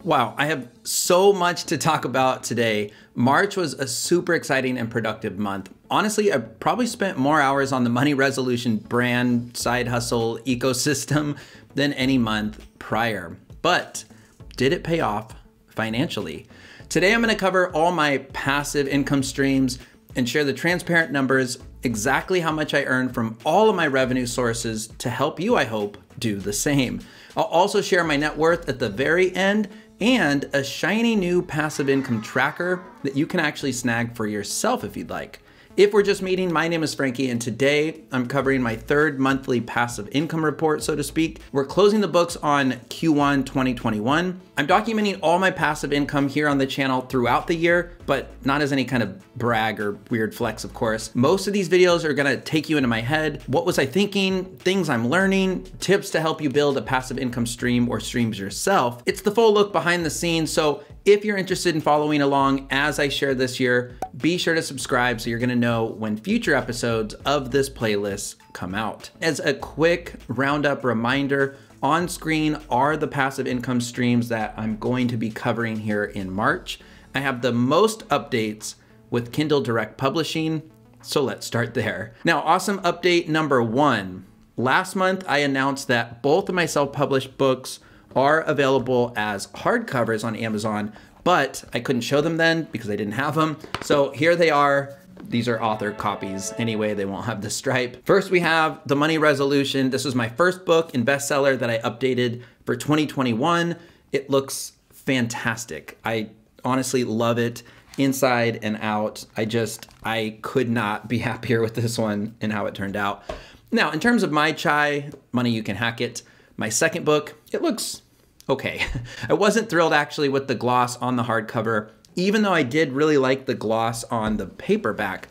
Wow, I have so much to talk about today. March was a super exciting and productive month. Honestly, I probably spent more hours on the money resolution brand, side hustle, ecosystem than any month prior. But did it pay off financially? Today, I'm gonna cover all my passive income streams and share the transparent numbers, exactly how much I earn from all of my revenue sources to help you, I hope, do the same. I'll also share my net worth at the very end and a shiny new passive income tracker that you can actually snag for yourself if you'd like. If we're just meeting, my name is Frankie, and today I'm covering my third monthly passive income report, so to speak. We're closing the books on Q1 2021. I'm documenting all my passive income here on the channel throughout the year, but not as any kind of brag or weird flex, of course. Most of these videos are gonna take you into my head. What was I thinking? Things I'm learning, tips to help you build a passive income stream or streams yourself. It's the full look behind the scenes, so if you're interested in following along as I share this year, be sure to subscribe so you're gonna know when future episodes of this playlist come out. As a quick roundup reminder, on screen are the passive income streams that I'm going to be covering here in March. I have the most updates with Kindle Direct Publishing, so let's start there. Now, awesome update number one. Last month, I announced that both of my self-published books are available as hardcovers on Amazon, but I couldn't show them then because I didn't have them. So here they are. These are author copies. Anyway, they won't have the stripe. First, we have The Money Resolution. This was my first book and bestseller that I updated for 2021. It looks fantastic. I honestly love it inside and out. I could not be happier with this one and how it turned out. Now, in terms of my chai, Money You Can Hack It, my second book, it looks okay. I wasn't thrilled actually with the gloss on the hardcover, even though I did really like the gloss on the paperback.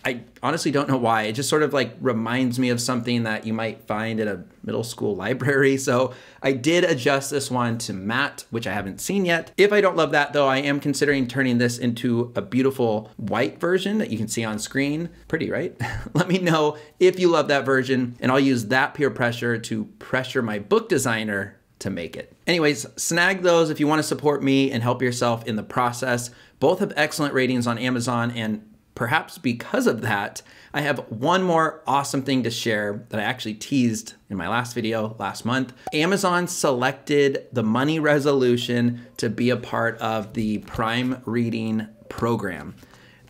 I honestly don't know why. It just sort of like reminds me of something that you might find at a middle school library. So I did adjust this one to matte, which I haven't seen yet. If I don't love that though, I am considering turning this into a beautiful white version that you can see on screen. Pretty, right? Let me know if you love that version, and I'll use that peer pressure to pressure my book designer to make it. Anyways, snag those if you want to support me and help yourself in the process. Both have excellent ratings on Amazon, and perhaps because of that, I have one more awesome thing to share that I actually teased in my last video last month. Amazon selected The Money Resolution to be a part of the Prime Reading program.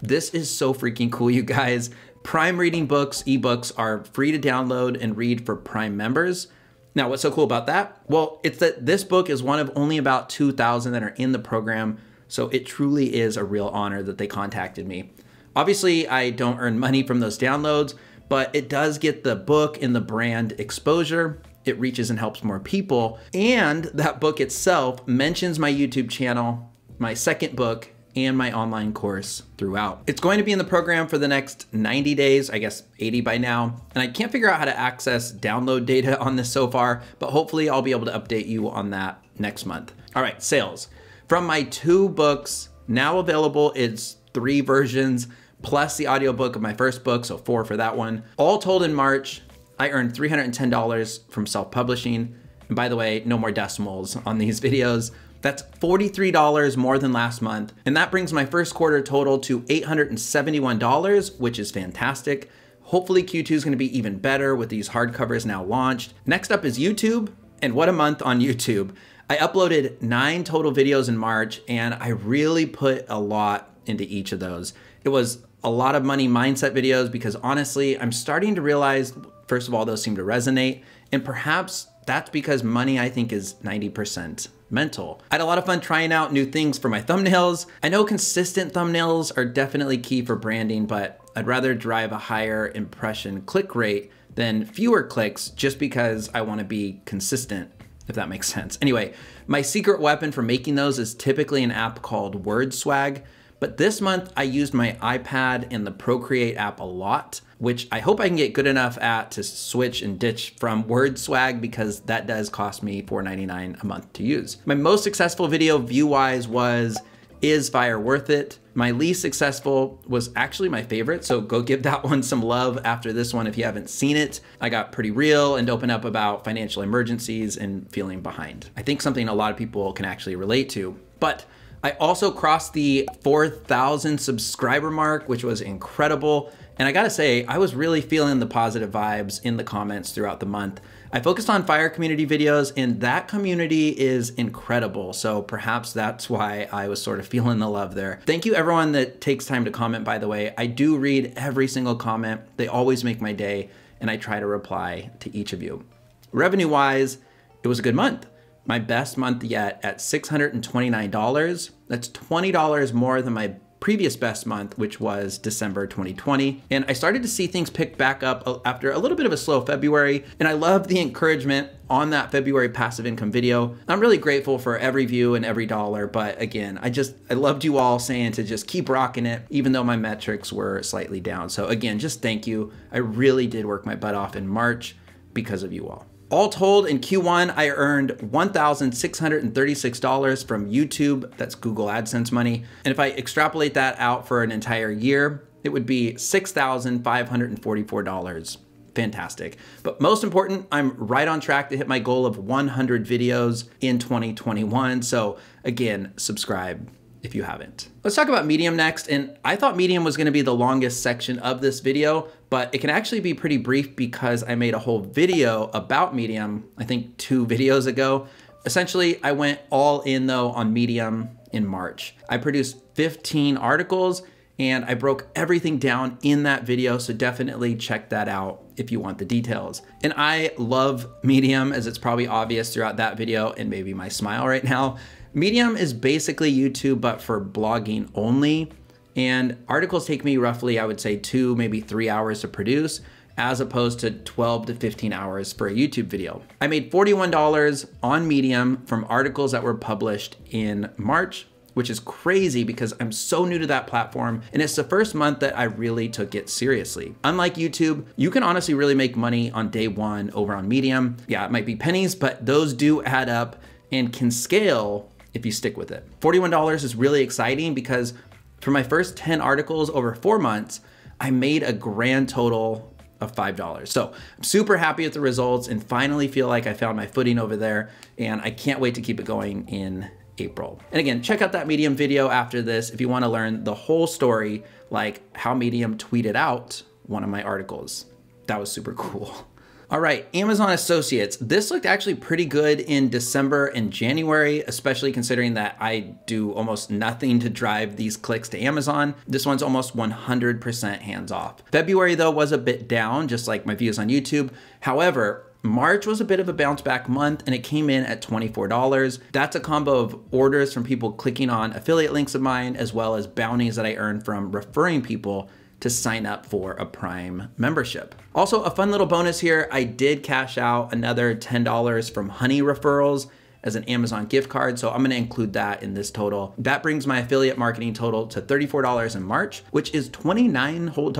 This is so freaking cool, you guys. Prime Reading books, ebooks, are free to download and read for Prime members. Now, what's so cool about that? Well, it's that this book is one of only about 2,000 that are in the program, so it truly is a real honor that they contacted me. Obviously, I don't earn money from those downloads, but it does get the book and the brand exposure. It reaches and helps more people, and that book itself mentions my YouTube channel, my second book, and my online course throughout. It's going to be in the program for the next 90 days, I guess 80 by now. And I can't figure out how to access download data on this so far, but hopefully I'll be able to update you on that next month. All right, sales. From my 2 books, now available is 3 versions, plus the audiobook of my first book, so 4 for that one. All told in March, I earned $310 from self-publishing. And by the way, no more decimals on these videos. That's $43 more than last month. And that brings my first quarter total to $871, which is fantastic. Hopefully Q2 is gonna be even better with these hardcovers now launched. Next up is YouTube, and what a month on YouTube. I uploaded 9 total videos in March, and I really put a lot into each of those. It was a lot of money mindset videos because honestly, I'm starting to realize, first of all, those seem to resonate, and perhaps that's because money, I think, is 90% mental. I had a lot of fun trying out new things for my thumbnails. I know consistent thumbnails are definitely key for branding, but I'd rather drive a higher impression click rate than fewer clicks just because I want to be consistent, if that makes sense. Anyway, my secret weapon for making those is typically an app called WordSwag. But this month I used my iPad and the Procreate app a lot, which I hope I can get good enough at to switch and ditch from WordSwag because that does cost me $4.99 a month to use. My most successful video view-wise was Is fire worth it? My least successful was actually my favorite, so go give that one some love after this one if you haven't seen it. I got pretty real and opened up about financial emergencies and feeling behind. I think something a lot of people can actually relate to. But I also crossed the 4,000 subscriber mark, which was incredible. And I gotta say, I was really feeling the positive vibes in the comments throughout the month. I focused on fire community videos, and that community is incredible. So perhaps that's why I was sort of feeling the love there. Thank you everyone that takes time to comment, by the way. I do read every single comment. They always make my day, and I try to reply to each of you. Revenue-wise, it was a good month. My best month yet at $629. That's $20 more than my previous best month, which was December 2020. And I started to see things pick back up after a little bit of a slow February. And I love the encouragement on that February passive income video. I'm really grateful for every view and every dollar. But again, I loved you all saying to just keep rocking it, even though my metrics were slightly down. So again, just thank you. I really did work my butt off in March because of you all. All told, in Q1, I earned $1,636 from YouTube. That's Google AdSense money. And if I extrapolate that out for an entire year, it would be $6,544. Fantastic. But most important, I'm right on track to hit my goal of 100 videos in 2021. So again, subscribe if you haven't. Let's talk about Medium next. And I thought Medium was gonna be the longest section of this video, but it can actually be pretty brief because I made a whole video about Medium, I think 2 videos ago. Essentially, I went all in though on Medium in March. I produced 15 articles and I broke everything down in that video, so definitely check that out if you want the details. And I love Medium, as it's probably obvious throughout that video and maybe my smile right now. Medium is basically YouTube, but for blogging only. And articles take me roughly, I would say 2, maybe 3 hours to produce, as opposed to 12 to 15 hours for a YouTube video. I made $41 on Medium from articles that were published in March, which is crazy because I'm so new to that platform. And it's the first month that I really took it seriously. Unlike YouTube, you can honestly really make money on day one over on Medium. Yeah, it might be pennies, but those do add up and can scale if you stick with it. $41 is really exciting because for my first 10 articles over 4 months, I made a grand total of $5. So I'm super happy with the results and finally feel like I found my footing over there, and I can't wait to keep it going in April. And again, check out that Medium video after this if you want to learn the whole story, like how Medium tweeted out one of my articles. That was super cool. All right, Amazon Associates. This looked actually pretty good in December and January, especially considering that I do almost nothing to drive these clicks to Amazon. This one's almost 100% hands off. February though was a bit down, just like my views on YouTube. However, March was a bit of a bounce back month and it came in at $24. That's a combo of orders from people clicking on affiliate links of mine, as well as bounties that I earned from referring people to sign up for a Prime membership. Also, a fun little bonus here, I did cash out another $10 from Honey referrals as an Amazon gift card, so I'm gonna include that in this total. That brings my affiliate marketing total to $34 in March, which is $29 whole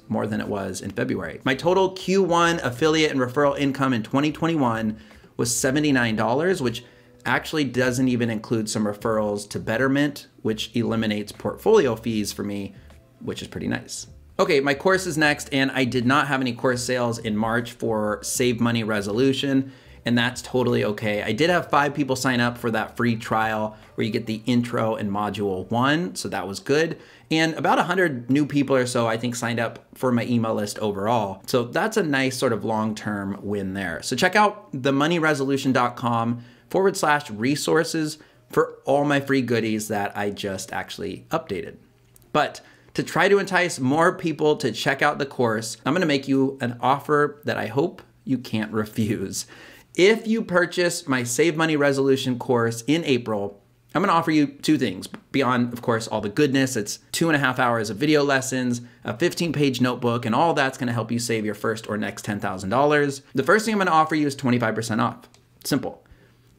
more than it was in February. My total Q1 affiliate and referral income in 2021 was $79, which actually doesn't even include some referrals to Betterment, which eliminates portfolio fees for me, which is pretty nice. Okay, my course is next, and I did not have any course sales in March for Save Money Resolution, and that's totally okay. I did have 5 people sign up for that free trial where you get the intro and module 1, so that was good. And about 100 new people or so, I think, signed up for my email list overall. So that's a nice sort of long-term win there. So check out themoneyresolution.com/resources for all my free goodies that I just actually updated. But to try to entice more people to check out the course, I'm gonna make you an offer that I hope you can't refuse. If you purchase my Save Money Resolution course in April, I'm gonna offer you 2 things. Beyond, of course, all the goodness, it's 2.5 hours of video lessons, a 15-page notebook, and all that's gonna help you save your first or next $10,000. The first thing I'm gonna offer you is 25% off. Simple.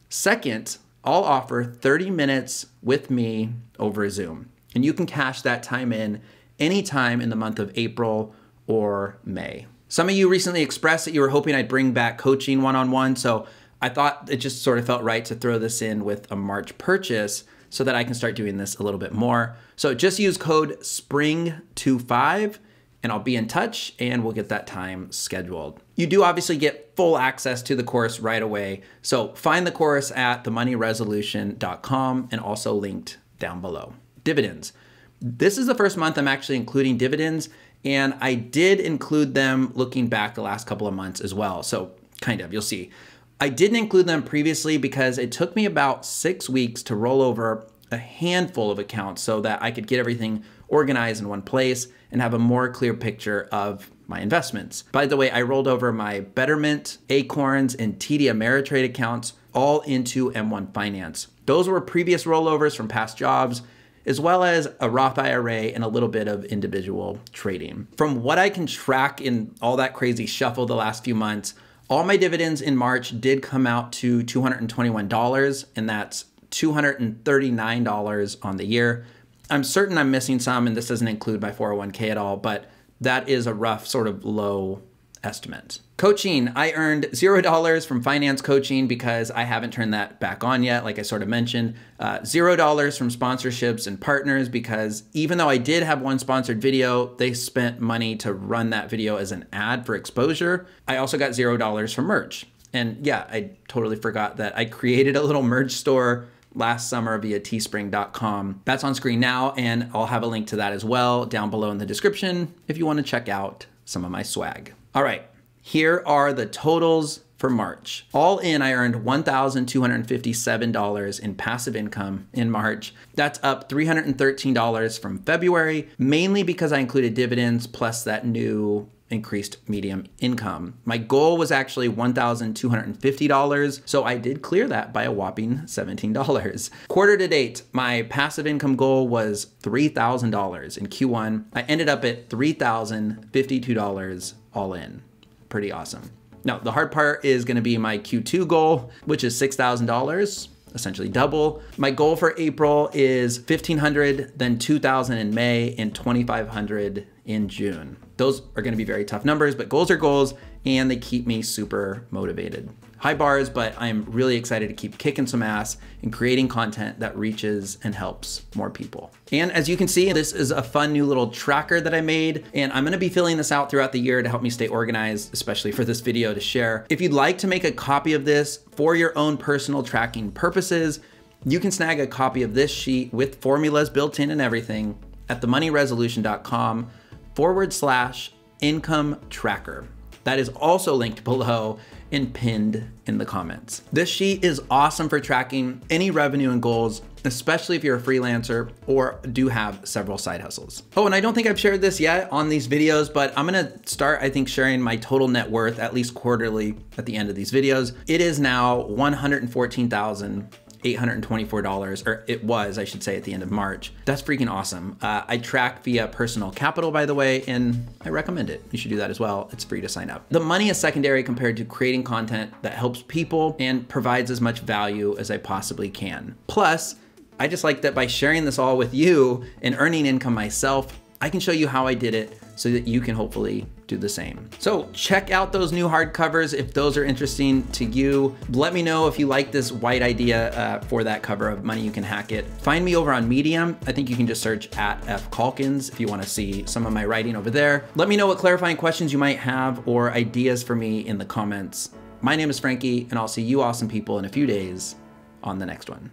Second, I'll offer 30 minutes with me over Zoom. And you can cash that time in anytime in the month of April or May. Some of you recently expressed that you were hoping I'd bring back coaching one-on-one, so I thought it just sort of felt right to throw this in with a March purchase so that I can start doing this a little bit more. So just use code SPRING25 and I'll be in touch and we'll get that time scheduled. You do obviously get full access to the course right away. So find the course at themoneyresolution.com and also linked down below. Dividends. This is the first month I'm actually including dividends, and I did include them looking back the last couple of months as well. So kind of, you'll see. I didn't include them previously because it took me about 6 weeks to roll over a handful of accounts so that I could get everything organized in one place and have a more clear picture of my investments. By the way, I rolled over my Betterment, Acorns, and TD Ameritrade accounts all into M1 Finance. Those were previous rollovers from past jobs, as well as a Roth IRA and a little bit of individual trading. From what I can track in all that crazy shuffle the last few months, all my dividends in March did come out to $221, and that's $239 on the year. I'm certain I'm missing some, and this doesn't include my 401k at all, but that is a rough sort of low estimate. Coaching, I earned $0 from finance coaching because I haven't turned that back on yet, like I sort of mentioned. $0 from sponsorships and partners because even though I did have one sponsored video, they spent money to run that video as an ad for exposure. I also got $0 from merch. And yeah, I totally forgot that I created a little merch store last summer via teespring.com. That's on screen now, and I'll have a link to that as well down below in the description if you want to check out some of my swag. All right, here are the totals for March. All in, I earned $1,257 in passive income in March. That's up $313 from February, mainly because I included dividends plus that new increased medium income. My goal was actually $1,250, so I did clear that by a whopping $17. Quarter to date, my passive income goal was $3,000 in Q1. I ended up at $3,052 all in. Pretty awesome. Now, the hard part is gonna be my Q2 goal, which is $6,000. Essentially double. My goal for April is $1,500, then $2,000 in May, and $2,500 in June. Those are gonna be very tough numbers, but goals are goals, and they keep me super motivated. High bars, but I'm really excited to keep kicking some ass and creating content that reaches and helps more people. And as you can see, this is a fun new little tracker that I made, and I'm gonna be filling this out throughout the year to help me stay organized, especially for this video to share. If you'd like to make a copy of this for your own personal tracking purposes, you can snag a copy of this sheet with formulas built in and everything at themoneyresolution.com/income tracker. That is also linked below and pinned in the comments. This sheet is awesome for tracking any revenue and goals, especially if you're a freelancer or do have several side hustles. Oh, and I don't think I've shared this yet on these videos, but I'm gonna start, I think, sharing my total net worth at least quarterly at the end of these videos. It is now $114,824, or it was, I should say, at the end of March. That's freaking awesome. I track via Personal Capital, by the way, and I recommend it. You should do that as well. It's free to sign up. The money is secondary compared to creating content that helps people and provides as much value as I possibly can. Plus, I just like that by sharing this all with you and earning income myself, I can show you how I did it so that you can hopefully do the same. So check out those new hardcovers if those are interesting to you. Let me know if you like this white idea for that cover of Money You Can Hack It. Find me over on Medium. I think you can just search @FCalkins if you want to see some of my writing over there. Let me know what clarifying questions you might have or ideas for me in the comments. My name is Frankie, and I'll see you awesome people in a few days on the next one.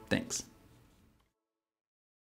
Thanks.